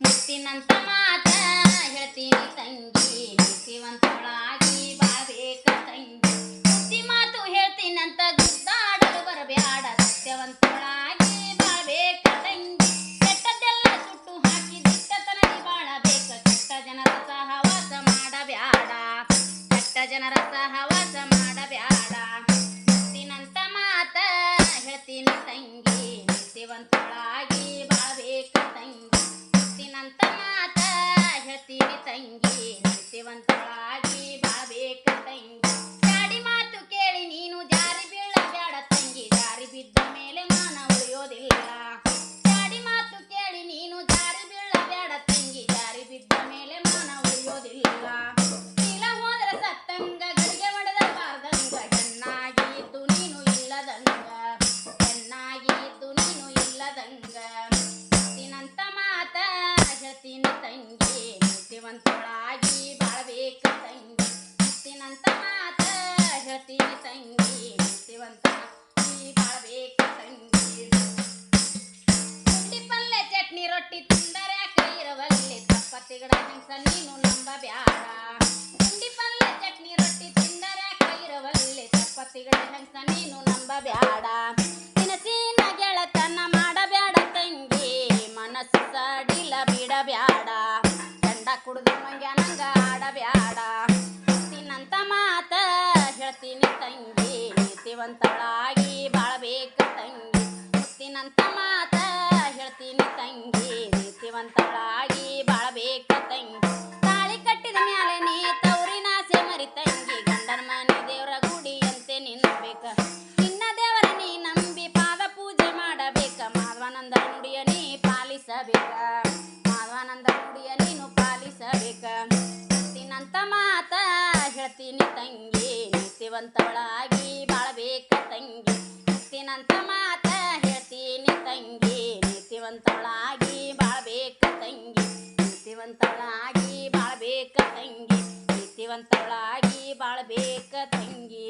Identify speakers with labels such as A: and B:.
A: ಮುತ್ತಿನಂತ ಮಾತ ಹೇಳ್ತೀನಿ ತಂಗಿ ನೀತಿವಂತಳಾಗಿ ಬಾಳ್ಬೇಕ ತಂಗಿ ಮುತ್ತಿ ಮಾತು ಹೇಳ್ತೀನಂತ ಗುದ್ದಾಡಲು ಬರಬ್ಯಾಡ ಸತ್ಯವಂತಳಾಗಿ ಬಾಳ್ಬೇಕ ತಂಗಿ ಕೆಟ್ಟದ್ದೆಲ್ಲ ಸುಟ್ಟು ಹಾಕಿ ದಿಟ್ಟತನದಿ ಬಾಳಬೇಕ ಕೆಟ್ಟ ಜನರ ಸಹವಾಸ ಮಾಡಬ್ಯಾಡ ಕೆಟ್ಟ ಜನರ ಸಹವಾಸ ಮಾಡಬ್ಯಾಡ ಮುತ್ತಿನಂತ ಮಾತ ಹೇಳ್ತೀನಿ ತಂಗಿ ನೀತಿವಂತಳಾಗಿ ಬಾಳ್ಬೇಕ ತಂಗಿ ಮುತ್ತಿನಂತ ಮಾತ ಹೇಳ್ತೀನಿ ತಂಗಿ ನೀತಿವಂತಳಾಗಿ ಬಾಳ್ಬೇಕ ತಂಗಿ ಗಾಡಿ ಮಾತು ಕೇಳಿ ನೀನು ಜಾರಿ ಬೀಳಬ್ಯಾಡ ತಂಗಿ ಜಾರಿ ಬಿದ್ದ ಮೇಲೆ ಮಾನ ಉಳಿಯೋದಿಲ್ಲ ಗಾಡಿ ಮಾತು ಕೇಳಿ ನೀನು ಜಾರಿ ಬೀಳಬ್ಯಾಡ ತಂಗಿ ಜಾರಿ ಬಿದ್ದ ಮೇಲೆ ಮಾನ ಉಳಿಯೋದಿಲ್ಲ ಇಲ್ಲ ಹೋದ್ರ ಸತ್ತಂಗ ಗಡಿಗೆ ಹೊಡೆದ ಬಾರ್ದಂಗ ಚೆನ್ನಾಗಿದ್ದು ನೀನು ಇಲ್ಲದಂಗ ಚೆನ್ನಾಗಿದ್ದು ನೀನು ಇಲ್ಲದಂಗ ಮುತ್ತಿನಂತ ಮಾತ ಹೇಳ್ತೀನಿ ತಂಗಿ ನೀತಿವಂತಳಾಗಿ ಬಾಳ್ಬೇಕ ತಂಗಿ ಮುತ್ತಿನಂತ ಮಾತ ಹೇಳ್ತೀನಿ ತಂಗಿ ನೀತಿವಂತಳಾಗಿ ಬಾಳ್ಬೇಕ ತಂಗಿ ಪುಂಡಿ ಪಲ್ಲೆ ಚಟ್ನಿ ರೊಟ್ಟಿ ತಿಂದರ್ಯಾಕ ಇರವಲ್ಲಿ ತಪ್ಪತ್ತಿಗಡ ಹೆಂಗಸ ನೀನು ನಂಬಬ್ಯಾಡ ಪುಂಡಿ ಪಲ್ಲೆ ಚಟ್ನಿ ರೊಟ್ಟಿ ತಿಂದರ್ಯಾಕ ಇರವಲ್ಲಿ ತಪ್ಪತ್ತಿಗಡ ಹೆಂಗಸ ನೀನು ನಂಬಬ್ಯಾಡ ತಿನಸಿನ ಗೆಳತನ ಮಾಡಬ್ಯಾಡ ತಂಗಿ ಮನಸ್ಸು ಸಡಿಲ ಬಿಡಬ್ಯಾಡ ಗಂಡ ಕುಡ್ದು ಮಂಗ್ಯಾನಂಗ ಆಡಬ್ಯಾಡ ಮುತ್ತಿನಂತ ಮಾತ ಹೇಳ್ತೀನಿ ತಂಗಿ ನೀತಿವಂತಳಾಗಿ ಬಾಳ್ಬೇಕ ತಂಗಿ ಮುತ್ತಿನಂತ ಮಾತ ಹೇಳ್ತೀನಿ ತಂಗಿ ನೀತಿವಂತಳಾಗಿ ಬಾಳ್ಬೇಕ ತಂಗಿ ತಾಳಿ ಕಟ್ಟಿದ ಮ್ಯಾಲೆ ನೀ ತೌರಿನಾಸೆ ಮರಿ ತಂಗಿ ಗಂಡನ ಮನೆ ದೇವರ ಗುಡಿಯಂತೆ ನಿಲ್ಲಬೇಕ ನಿನ್ನ ದೇವರ ನೀ ನಂಬಿ ಪಾದ ಪೂಜೆ ಮಾಡಬೇಕ ಮಾಧವಾನಂದ ನುಡಿಯ ನೀ ಪಾಲಿಸಬೇಕ ಮಾಧವಾನಂದ ನುಡಿಯ ನೀನು ಪಾಲಿಸಬೇಕ ಮುತ್ತಿನಂತ ಮಾತ ಹೇಳ್ತೀನಿ ತಂಗಿ ನೀತಿವಂತಳಾಗಿ ಬಾಳ್ಬೇಕ ತಂಗಿ ಮುತ್ತಿನಂತ ಮಾತ ಹೇಳ್ತೀನಿ ತಂಗಿ ನೀತಿವಂತಳಾಗಿ ಬಾಳ್ಬೇಕ ತಂಗಿ ನೀತಿವಂತಳಾಗಿ ಬಾಳ್ಬೇಕ ತಂಗಿ ನೀತಿವಂತಳಾಗಿ ಬಾಳ್ಬೇಕ ತಂಗಿ